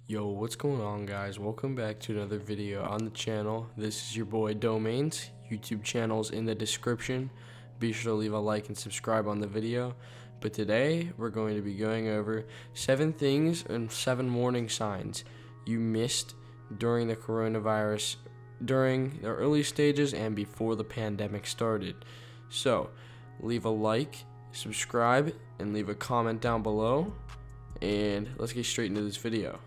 Yo, what's going on, guys? Welcome back to another video on the channel. This is your boy Domains. YouTube channel's in the description. Be sure to leave a like and subscribe on the video. But today we're going to be going over 7 things and 7 warning signs you missed during the coronavirus, during the early stages and before the pandemic started. So leave a like, subscribe, and leave a comment down below, and let's get straight into this video.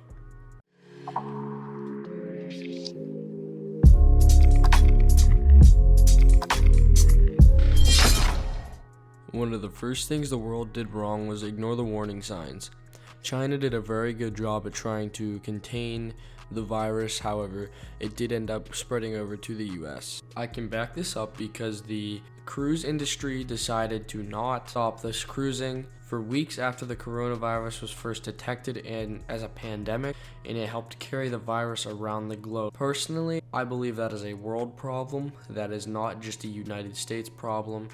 One of the first things the world did wrong was ignore the warning signs. China did a very good job at trying to contain the virus, however, it did end up spreading over to the US. I can back this up because the cruise industry decided to not stop this cruising for weeks after the coronavirus was first detected and as a pandemic, and it helped carry the virus around the globe. Personally, I believe that is a world problem. That is not just a United States problem.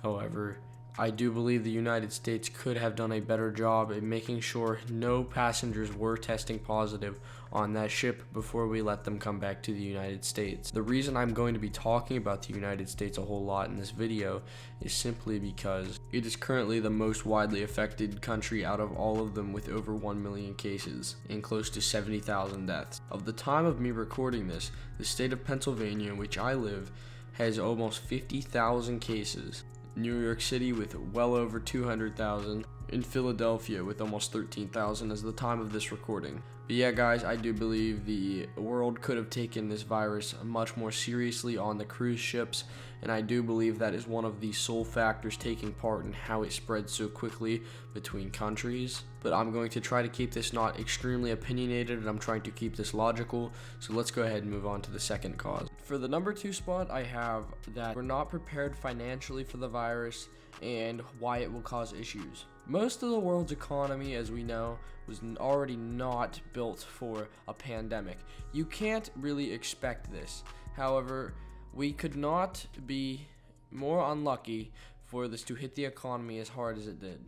However, I do believe the United States could have done a better job in making sure no passengers were testing positive on that ship before we let them come back to the United States. The reason I'm going to be talking about the United States a whole lot in this video is simply because it is currently the most widely affected country out of all of them, with over 1 million cases and close to 70,000 deaths. Of the time of me recording this, the state of Pennsylvania, in which I live, has almost 50,000 cases. New York City with well over 200,000, in Philadelphia with almost 13,000 as the time of this recording. But yeah, guys, I do believe the world could have taken this virus much more seriously on the cruise ships, and I do believe that is one of the sole factors taking part in how it spread so quickly between countries. But I'm going to try to keep this not extremely opinionated, and I'm trying to keep this logical, so let's go ahead and move on to the second cause. For the number 2 spot, I have that we're not prepared financially for the virus and why it will cause issues. Most of the world's economy, as we know, was already not built for a pandemic. You can't really expect this. However, we could not be more unlucky for this to hit the economy as hard as it did.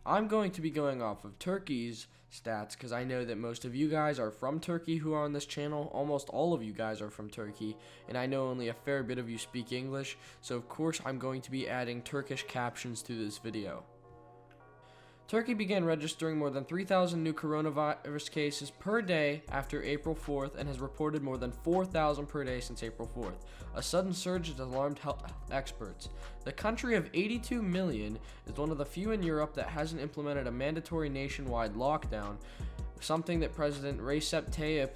I'm going to be going off of Turkey's stats because I know that most of you guys are from Turkey who are on this channel. Almost all of you guys are from Turkey, and I know only a fair bit of you speak English, so of course I'm going to be adding Turkish captions to this video. Turkey began registering more than 3,000 new coronavirus cases per day after April 4th and has reported more than 4,000 per day since April 4th. A sudden surge has alarmed health experts. The country of 82 million is one of the few in Europe that hasn't implemented a mandatory nationwide lockdown, something that President Recep Tayyip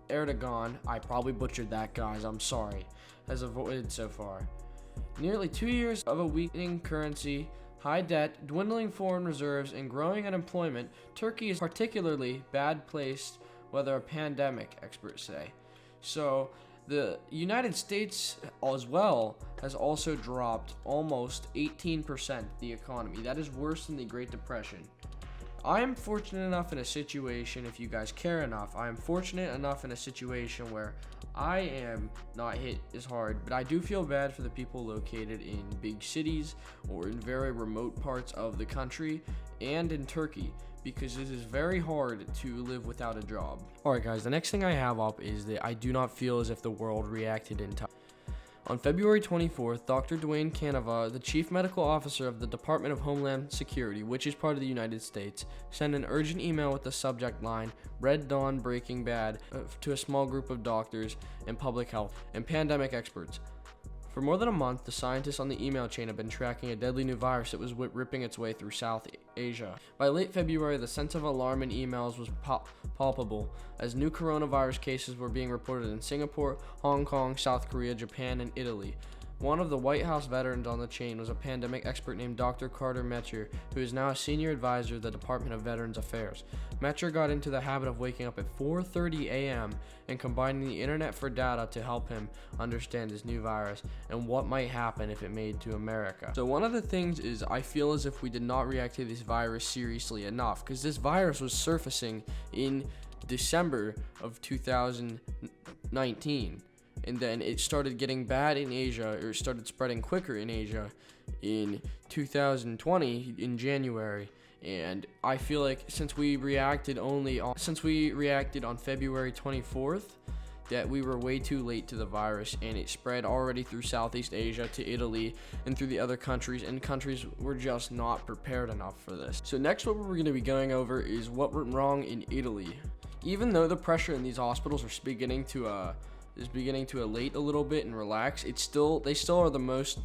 Erdogan, I probably butchered that, guys, I'm sorry, has avoided so far. Nearly 2 years of a weakening currency, high debt, dwindling foreign reserves, and growing unemployment, Turkey is particularly bad placed weather a pandemic, experts say. So the United States as well has also dropped almost 18% the economy. That is worse than the Great Depression. I am fortunate enough in a situation, if you guys care enough, I am fortunate enough in a situation where I am not hit as hard, but I do feel bad for the people located in big cities or in very remote parts of the country and in Turkey, because it is very hard to live without a job. Alright guys, the next thing I have up is that I do not feel as if the world reacted in time. On February 24th, Dr. Duane Canova, the chief medical officer of the Department of Homeland Security, which is part of the United States, sent an urgent email with the subject line, Red Dawn Breaking Bad, to a small group of doctors and public health and pandemic experts. For more than a month, the scientists on the email chain have been tracking a deadly new virus that was ripping its way through South Asia. By late February, the sense of alarm in emails was palpable, as new coronavirus cases were being reported in Singapore, Hong Kong, South Korea, Japan, and Italy. One of the White House veterans on the chain was a pandemic expert named Dr. Carter Metcher, who is now a senior advisor to the Department of Veterans Affairs. Metcher got into the habit of waking up at 4:30 a.m. and combining the internet for data to help him understand this new virus and what might happen if it made to America. So one of the things is I feel as if we did not react to this virus seriously enough, because this virus was surfacing in December of 2019. And then it started getting bad in Asia, or started spreading quicker in Asia in 2020 in January, And I feel like since we reacted on February 24th, that we were way too late to the virus, and it spread already through Southeast Asia to Italy and through the other countries, and countries were just not prepared enough for this. So next, what we're going to be going over is what went wrong in Italy. Even though the pressure in these hospitals is beginning to elate a little bit and relax, they still are the most.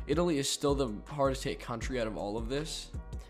Italy is still the hardest hit country out of all of this.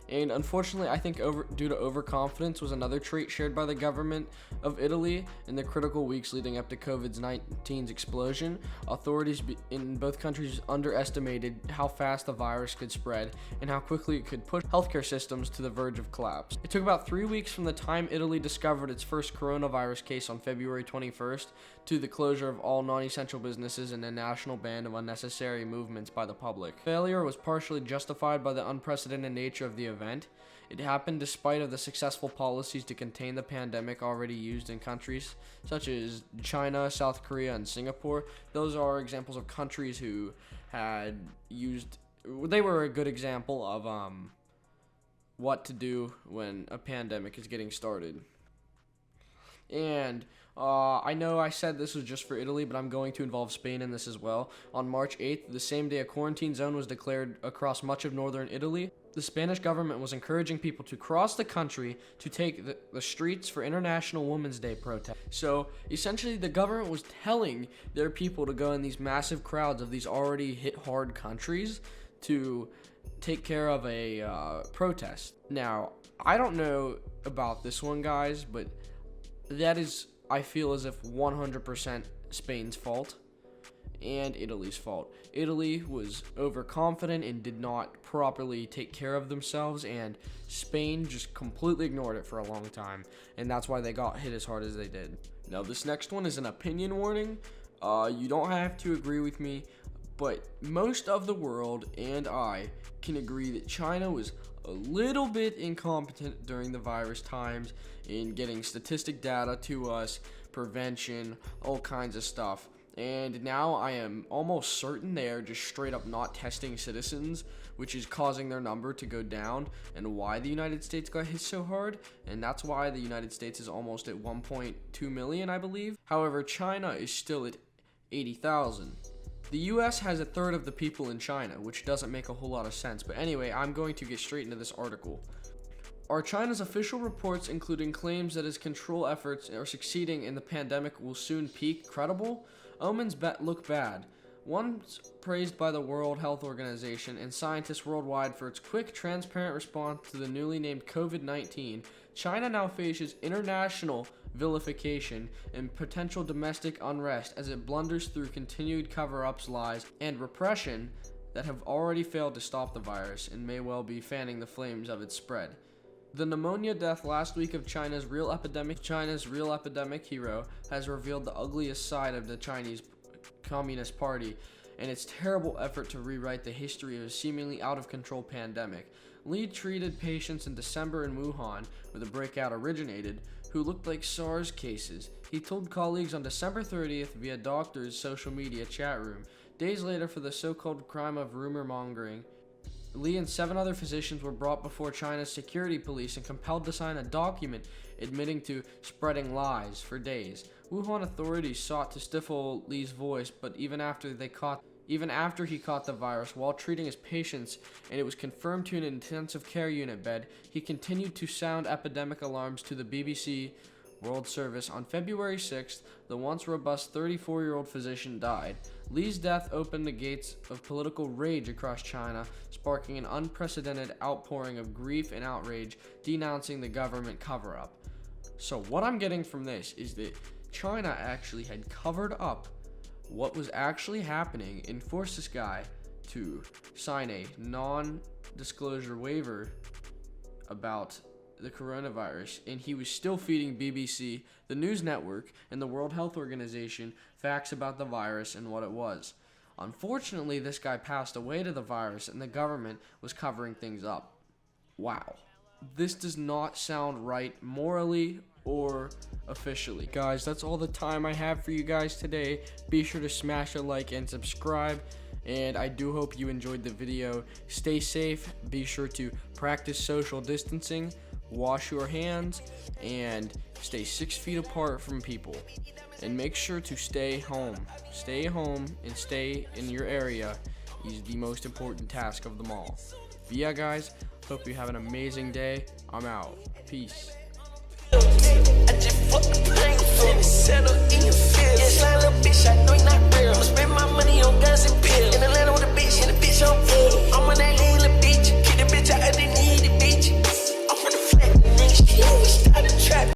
And unfortunately, I think due to overconfidence was another trait shared by the government of Italy in the critical weeks leading up to COVID-19's explosion. Authorities in both countries underestimated how fast the virus could spread and how quickly it could push healthcare systems to the verge of collapse. It took about 3 weeks from the time Italy discovered its first coronavirus case on February 21st to the closure of all non-essential businesses and a national ban of unnecessary movements by the public. Failure was partially justified by the unprecedented nature of the event. It happened despite of the successful policies to contain the pandemic already used in countries such as China, South Korea, and Singapore. Those are examples of countries who they were a good example of what to do when a pandemic is getting started. And I know I said this was just for Italy, but I'm going to involve Spain in this as well. On March 8th, the same day a quarantine zone was declared across much of northern Italy, the Spanish government was encouraging people to cross the country to take the streets for International Women's Day protest. So essentially, the government was telling their people to go in these massive crowds of these already hit hard countries to take care of a protest. Now, I don't know about this one, guys, but that is, I feel as if 100% Spain's fault and Italy's fault. Italy was overconfident and did not properly take care of themselves, and Spain just completely ignored it for a long time, and that's why they got hit as hard as they did. Now, this next one is an opinion warning. You don't have to agree with me, but most of the world and I can agree that China was a little bit incompetent during the virus times in getting statistic data to us, prevention, all kinds of stuff. And now I am almost certain they are just straight up not testing citizens, which is causing their number to go down, and why the United States got hit so hard. And that's why the United States is almost at 1.2 million, I believe. However, China is still at 80,000. The US has a third of the people in China, which doesn't make a whole lot of sense. But anyway, I'm going to get straight into this article. Are China's official reports, including claims that its control efforts are succeeding in the pandemic will soon peak, credible? Omens look bad. Once praised by the World Health Organization and scientists worldwide for its quick, transparent response to the newly named COVID-19, China now faces international vilification and potential domestic unrest as it blunders through continued cover-ups, lies, and repression that have already failed to stop the virus and may well be fanning the flames of its spread. The pneumonia death last week of China's real epidemic hero has revealed the ugliest side of the Chinese Communist Party and its terrible effort to rewrite the history of a seemingly out-of-control pandemic. Li treated patients in December in Wuhan, where the breakout originated, who looked like SARS cases. He told colleagues on December 30th via doctors' social media chat room. Days later, for the so-called crime of rumor mongering, Li and 7 other physicians were brought before China's security police and compelled to sign a document admitting to spreading lies for days. Wuhan authorities sought to stifle Li's voice, but even after he caught the virus while treating his patients and it was confirmed to an intensive care unit bed, he continued to sound epidemic alarms to the BBC World Service. On February 6th, the once robust 34-year-old physician died. Li's death opened the gates of political rage across China, sparking an unprecedented outpouring of grief and outrage, denouncing the government cover-up. So what I'm getting from this is that China actually had covered up what was actually happening and forced this guy to sign a non-disclosure waiver about the coronavirus, and he was still feeding BBC, the news network, and the World Health Organization facts about the virus and what it was. Unfortunately, this guy passed away to the virus, and the government was covering things up. Wow. This does not sound right morally or officially. Guys, that's all the time I have for you guys today. Be sure to smash a like and subscribe, And I do hope you enjoyed the video. Stay safe. Be sure to practice social distancing, wash your hands, and stay 6 feet apart from people. And make sure to stay home. Stay home and stay in your area is the most important task of them all. But yeah, guys, hope you have an amazing day. I'm out. Peace. I just fuck the pain, settle in your feels. Yes, little bitch, I know.